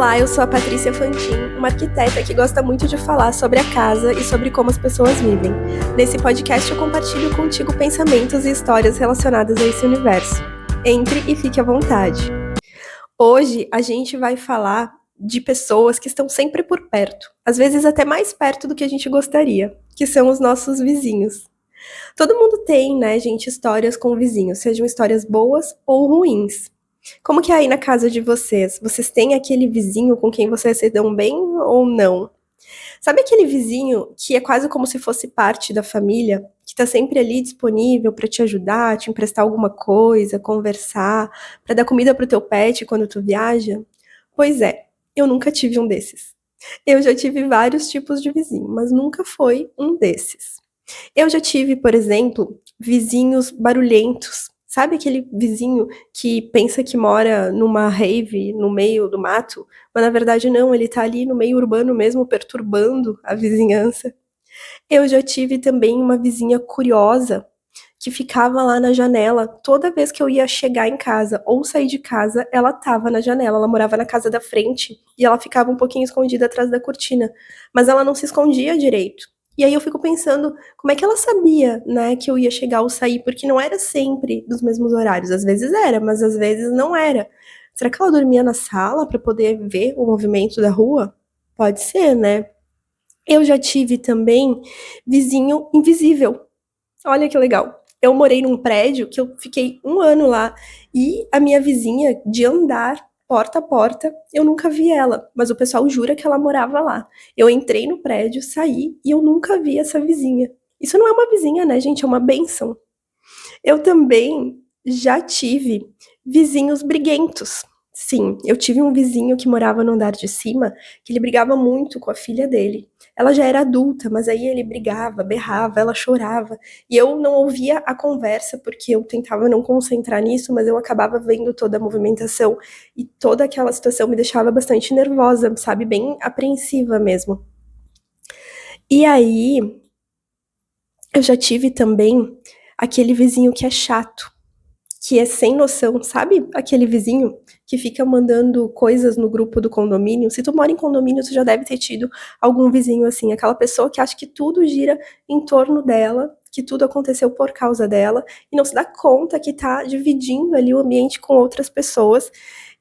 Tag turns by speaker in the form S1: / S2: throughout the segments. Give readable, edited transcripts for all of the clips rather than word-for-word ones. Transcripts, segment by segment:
S1: Olá, eu sou a Patrícia Fantin, uma arquiteta que gosta muito de falar sobre a casa e sobre como as pessoas vivem. Nesse podcast eu compartilho contigo pensamentos e histórias relacionadas a esse universo. Entre e fique à vontade. Hoje a gente vai falar de pessoas que estão sempre por perto, às vezes até mais perto do que a gente gostaria, que são os nossos vizinhos. Todo mundo tem, né, gente, histórias com vizinhos, sejam histórias boas ou ruins. Como que é aí na casa de vocês? Vocês têm aquele vizinho com quem vocês se dão bem ou não? Sabe aquele vizinho que é quase como se fosse parte da família, que tá sempre ali disponível para te ajudar, te emprestar alguma coisa, conversar, para dar comida pro teu pet quando tu viaja? Pois é, eu nunca tive um desses. Eu já tive vários tipos de vizinho, mas nunca foi um desses. Eu já tive, por exemplo, vizinhos barulhentos. Sabe aquele vizinho que pensa que mora numa rave no meio do mato, mas na verdade não, ele tá ali no meio urbano mesmo, perturbando a vizinhança. Eu já tive também uma vizinha curiosa que ficava lá na janela. Toda vez que eu ia chegar em casa ou sair de casa, ela tava na janela. Ela morava na casa da frente e ela ficava um pouquinho escondida atrás da cortina, mas ela não se escondia direito. E aí eu fico pensando, como é que ela sabia, né, que eu ia chegar ou sair? Porque não era sempre dos mesmos horários. Às vezes era, mas às vezes não era. Será que ela dormia na sala para poder ver o movimento da rua? Pode ser, né? Eu já tive também vizinho invisível. Olha que legal. Eu morei num prédio que eu fiquei 1 ano lá e a minha vizinha de andar porta a porta, eu nunca vi ela, mas o pessoal jura que ela morava lá. Eu entrei no prédio, saí e eu nunca vi essa vizinha. Isso não é uma vizinha, né, gente? É uma bênção. Eu também já tive vizinhos briguentos. Sim, eu tive um vizinho que morava no andar de cima, que ele brigava muito com a filha dele. Ela já era adulta, mas aí ele brigava, berrava, ela chorava. E eu não ouvia a conversa, porque eu tentava não concentrar nisso, mas eu acabava vendo toda a movimentação. E toda aquela situação me deixava bastante nervosa, sabe? Bem apreensiva mesmo. E aí, eu já tive também aquele vizinho que é chato, que é sem noção, sabe? Aquele vizinho que fica mandando coisas no grupo do condomínio. Se tu mora em condomínio, tu já deve ter tido algum vizinho assim, aquela pessoa que acha que tudo gira em torno dela, que tudo aconteceu por causa dela, e não se dá conta que tá dividindo ali o ambiente com outras pessoas.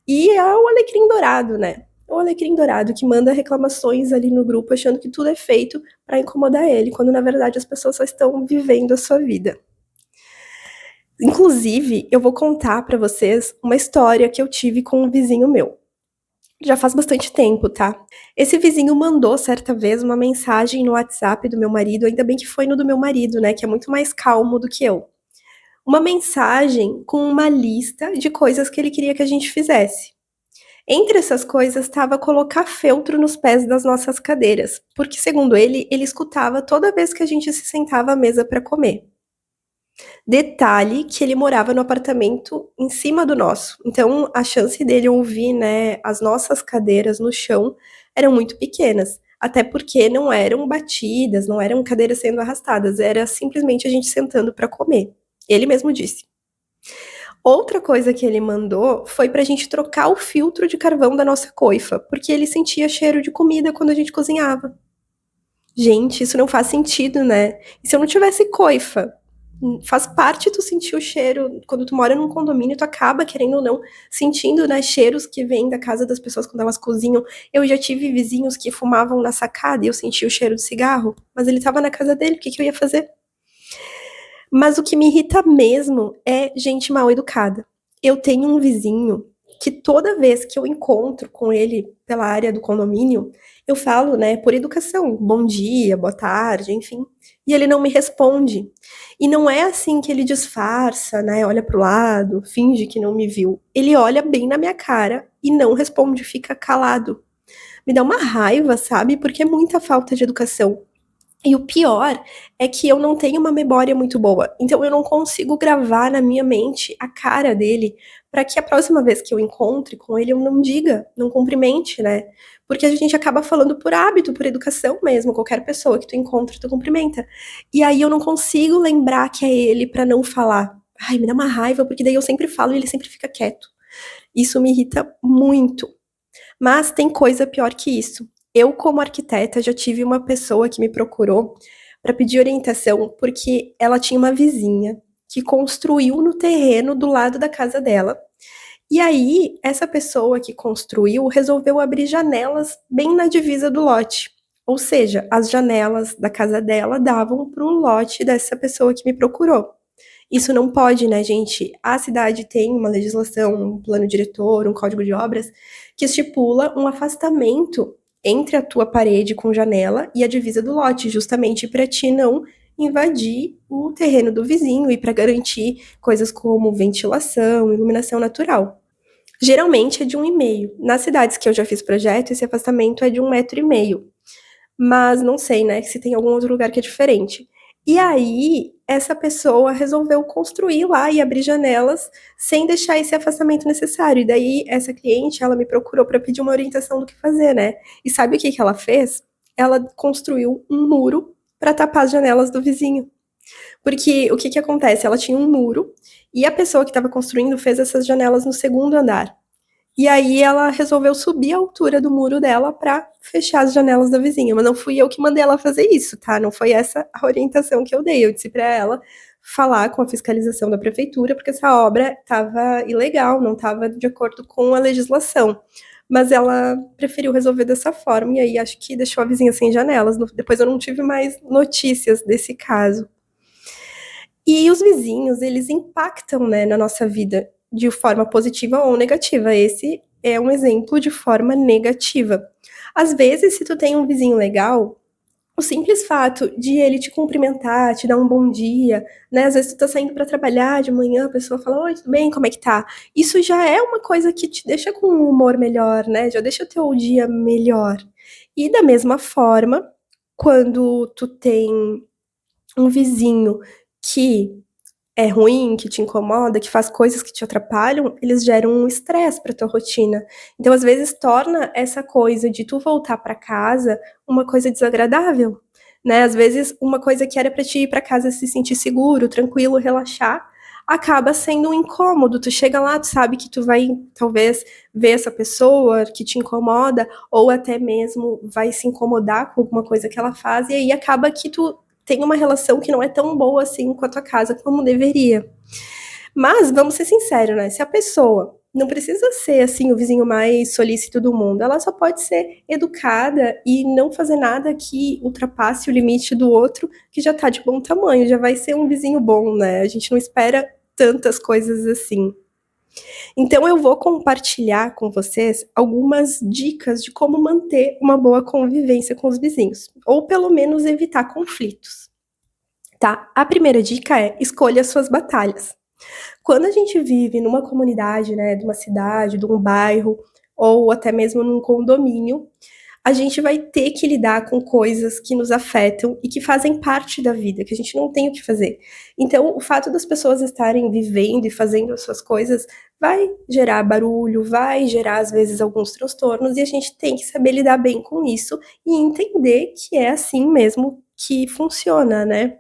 S1: E é o alecrim dourado, né? O alecrim dourado que manda reclamações ali no grupo achando que tudo é feito para incomodar ele, quando na verdade as pessoas só estão vivendo a sua vida. Inclusive, eu vou contar pra vocês uma história que eu tive com um vizinho meu. Já faz bastante tempo, tá? Esse vizinho mandou certa vez uma mensagem no WhatsApp do meu marido, ainda bem que foi no do meu marido, né, que é muito mais calmo do que eu. Uma mensagem com uma lista de coisas que ele queria que a gente fizesse. Entre essas coisas estava colocar feltro nos pés das nossas cadeiras, porque segundo ele escutava toda vez que a gente se sentava à mesa para comer. Detalhe que ele morava no apartamento em cima do nosso, então a chance dele ouvir, né, as nossas cadeiras no chão eram muito pequenas, até porque não eram batidas, não eram cadeiras sendo arrastadas, era simplesmente a gente sentando para comer. Ele mesmo disse. Outra coisa que ele mandou foi pra gente trocar o filtro de carvão da nossa coifa, porque ele sentia cheiro de comida quando a gente cozinhava. Gente, isso não faz sentido, né? E se eu não tivesse coifa? Faz parte tu sentir o cheiro, quando tu mora num condomínio, tu acaba, querendo ou não, sentindo, né, cheiros que vêm da casa das pessoas quando elas cozinham. Eu já tive vizinhos que fumavam na sacada e eu sentia o cheiro de cigarro, mas ele tava na casa dele, o que que eu ia fazer? Mas o que me irrita mesmo é gente mal educada. Eu tenho um vizinho que toda vez que eu encontro com ele pela área do condomínio, eu falo, né, por educação, bom dia, boa tarde, enfim, e ele não me responde. E não é assim que ele disfarça, né, olha pro lado, finge que não me viu. Ele olha bem na minha cara e não responde, fica calado. Me dá uma raiva, sabe? Porque é muita falta de educação. E o pior é que eu não tenho uma memória muito boa, então eu não consigo gravar na minha mente a cara dele, para que a próxima vez que eu encontre com ele eu não diga, não cumprimente, né? Porque a gente acaba falando por hábito, por educação mesmo, qualquer pessoa que tu encontra, tu cumprimenta. E aí eu não consigo lembrar que é ele para não falar. Ai, me dá uma raiva, porque daí eu sempre falo e ele sempre fica quieto. Isso me irrita muito. Mas tem coisa pior que isso. Eu, como arquiteta, já tive uma pessoa que me procurou para pedir orientação porque ela tinha uma vizinha que construiu no terreno do lado da casa dela. E aí, essa pessoa que construiu resolveu abrir janelas bem na divisa do lote. Ou seja, as janelas da casa dela davam para o lote dessa pessoa que me procurou. Isso não pode, né, gente? A cidade tem uma legislação, um plano diretor, um código de obras que estipula um afastamento entre a tua parede com janela e a divisa do lote, justamente para ti não invadir o terreno do vizinho e para garantir coisas como ventilação, iluminação natural. Geralmente é de 1,5. Nas cidades que eu já fiz projeto, esse afastamento é de 1,5 m. Mas não sei, né, se tem algum outro lugar que é diferente. E aí, essa pessoa resolveu construir lá e abrir janelas sem deixar esse afastamento necessário. E daí, essa cliente, ela me procurou para pedir uma orientação do que fazer, né? E sabe o que que ela fez? Ela construiu um muro para tapar as janelas do vizinho. Porque o que que acontece? Ela tinha um muro e a pessoa que estava construindo fez essas janelas no segundo andar. E aí ela resolveu subir a altura do muro dela para fechar as janelas da vizinha, mas não fui eu que mandei ela fazer isso, tá? Não foi essa a orientação que eu dei. Eu disse para ela falar com a fiscalização da prefeitura, porque essa obra estava ilegal, não estava de acordo com a legislação. Mas ela preferiu resolver dessa forma e aí acho que deixou a vizinha sem janelas. Depois eu não tive mais notícias desse caso. E os vizinhos, eles impactam, né, na nossa vida de forma positiva ou negativa. Esse é um exemplo de forma negativa. Às vezes, se tu tem um vizinho legal, o simples fato de ele te cumprimentar, te dar um bom dia, né? Às vezes tu tá saindo para trabalhar de manhã, a pessoa fala: "Oi, tudo bem? Como é que tá?". Isso já é uma coisa que te deixa com um humor melhor, né? Já deixa o teu dia melhor. E da mesma forma, quando tu tem um vizinho que é ruim, que te incomoda, que faz coisas que te atrapalham, eles geram um estresse pra tua rotina. Então, às vezes, torna essa coisa de tu voltar pra casa uma coisa desagradável, né? Às vezes, uma coisa que era pra ti ir pra casa se sentir seguro, tranquilo, relaxar, acaba sendo um incômodo. Tu chega lá, tu sabe que tu vai, talvez, ver essa pessoa que te incomoda, ou até mesmo vai se incomodar com alguma coisa que ela faz, e aí acaba que tu tem uma relação que não é tão boa assim com a tua casa como deveria. Mas vamos ser sinceros, né? Se a pessoa não precisa ser assim o vizinho mais solícito do mundo, ela só pode ser educada e não fazer nada que ultrapasse o limite do outro, que já tá de bom tamanho, já vai ser um vizinho bom, né? A gente não espera tantas coisas assim. Então eu vou compartilhar com vocês algumas dicas de como manter uma boa convivência com os vizinhos, ou pelo menos evitar conflitos, tá? A primeira dica é: escolha suas batalhas. Quando a gente vive numa comunidade, né, de uma cidade, de um bairro, ou até mesmo num condomínio, a gente vai ter que lidar com coisas que nos afetam e que fazem parte da vida, que a gente não tem o que fazer. Então, o fato das pessoas estarem vivendo e fazendo as suas coisas vai gerar barulho, vai gerar, às vezes, alguns transtornos, e a gente tem que saber lidar bem com isso e entender que é assim mesmo que funciona, né?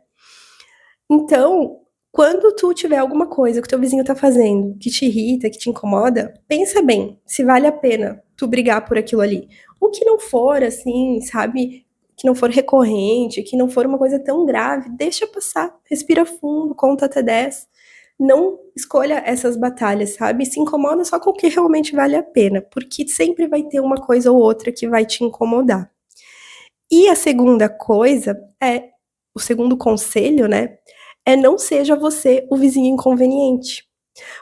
S1: Então, quando tu tiver alguma coisa que o teu vizinho tá fazendo que te irrita, que te incomoda, pensa bem se vale a pena tu brigar por aquilo ali. O que não for, assim, sabe, que não for recorrente, que não for uma coisa tão grave, deixa passar, respira fundo, conta até 10. Não escolha essas batalhas, sabe? Se incomoda só com o que realmente vale a pena, porque sempre vai ter uma coisa ou outra que vai te incomodar. E a segunda coisa é, o segundo conselho, né, é não seja você o vizinho inconveniente.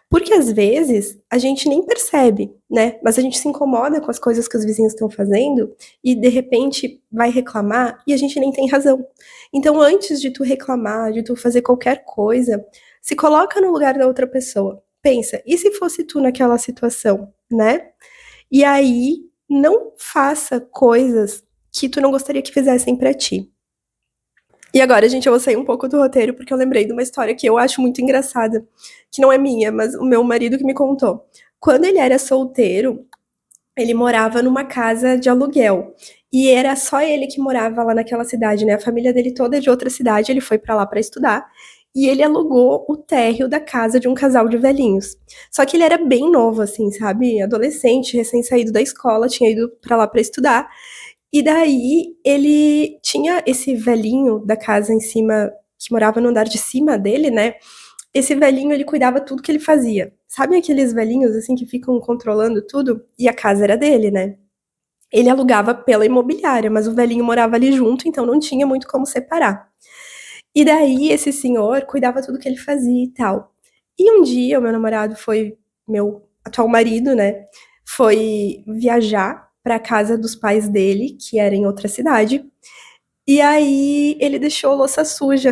S1: Porque às vezes a gente nem percebe, né? Mas a gente se incomoda com as coisas que os vizinhos estão fazendo e de repente vai reclamar e a gente nem tem razão. Então, antes de tu reclamar, de tu fazer qualquer coisa, se coloca no lugar da outra pessoa. Pensa, e se fosse tu naquela situação, né? E aí não faça coisas que tu não gostaria que fizessem pra ti. E agora, gente, eu vou sair um pouco do roteiro porque eu lembrei de uma história que eu acho muito engraçada, que não é minha, mas o meu marido que me contou. Quando ele era solteiro, ele morava numa casa de aluguel. E era só ele que morava lá naquela cidade, né? A família dele toda é de outra cidade, ele foi pra lá pra estudar. e ele alugou o térreo da casa de um casal de velhinhos. Só que ele era bem novo, assim, sabe? Adolescente, recém-saído da escola, tinha ido pra lá pra estudar. E daí ele tinha esse velhinho da casa em cima, que morava no andar de cima dele, né? Esse velhinho, ele cuidava tudo que ele fazia. Sabe aqueles velhinhos, assim, que ficam controlando tudo? E a casa era dele, né? Ele alugava pela imobiliária, mas o velhinho morava ali junto, então não tinha muito como separar. E daí esse senhor cuidava tudo que ele fazia e tal. E um dia o meu namorado meu atual marido, né, foi viajar para casa dos pais dele, que era em outra cidade. E aí ele deixou a louça suja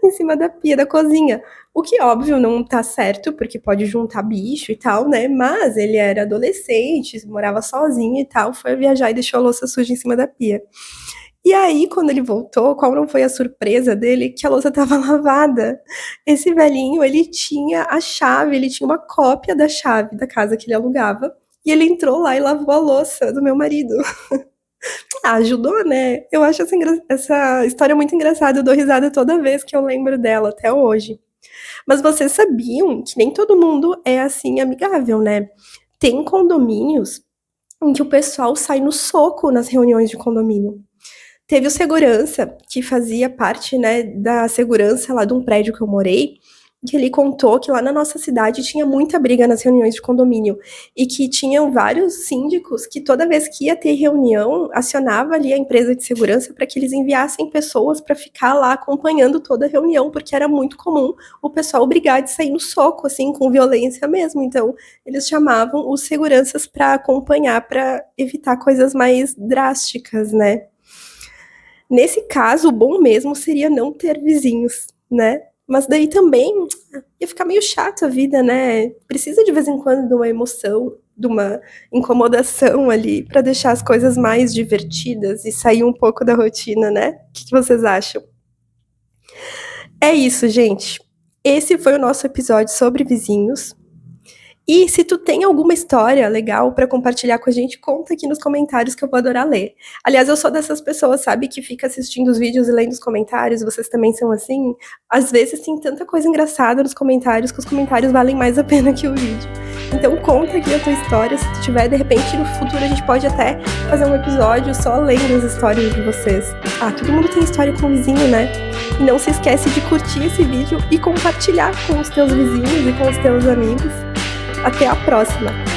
S1: em cima da pia da cozinha. O que, óbvio, não tá certo, porque pode juntar bicho e tal, né? Mas ele era adolescente, morava sozinho e tal, foi viajar e deixou a louça suja em cima da pia. E aí, quando ele voltou, qual não foi a surpresa dele? Que a louça estava lavada. Esse velhinho, ele tinha a chave, ele tinha uma cópia da chave da casa que ele alugava. E ele entrou lá e lavou a louça do meu marido. Ah, ajudou, né? Eu acho essa história muito engraçada, eu dou risada toda vez que eu lembro dela, até hoje. Mas vocês sabiam que nem todo mundo é assim amigável, né? Tem condomínios em que o pessoal sai no soco nas reuniões de condomínio. Teve o segurança, que fazia parte, né, da segurança lá de um prédio que eu morei, que ele contou que lá na nossa cidade tinha muita briga nas reuniões de condomínio e que tinham vários síndicos que toda vez que ia ter reunião, acionava ali a empresa de segurança para que eles enviassem pessoas para ficar lá acompanhando toda a reunião, porque era muito comum o pessoal brigar de sair no soco, assim, com violência mesmo. Então, eles chamavam os seguranças para acompanhar, para evitar coisas mais drásticas, né? Nesse caso, o bom mesmo seria não ter vizinhos, né? Mas daí também ia ficar meio chato a vida, né? Precisa de vez em quando de uma emoção, de uma incomodação ali, para deixar as coisas mais divertidas e sair um pouco da rotina, né? O que vocês acham? É isso, gente. Esse foi o nosso episódio sobre vizinhos. E se tu tem alguma história legal pra compartilhar com a gente, conta aqui nos comentários que eu vou adorar ler. Aliás, eu sou dessas pessoas, sabe, que fica assistindo os vídeos e lendo os comentários, vocês também são assim? Às vezes tem tanta coisa engraçada nos comentários que os comentários valem mais a pena que o vídeo. Então conta aqui a tua história, se tu tiver, de repente no futuro a gente pode até fazer um episódio só lendo as histórias de vocês. Ah, todo mundo tem história com o vizinho, né? E não se esquece de curtir esse vídeo e compartilhar com os teus vizinhos e com os teus amigos. Até a próxima!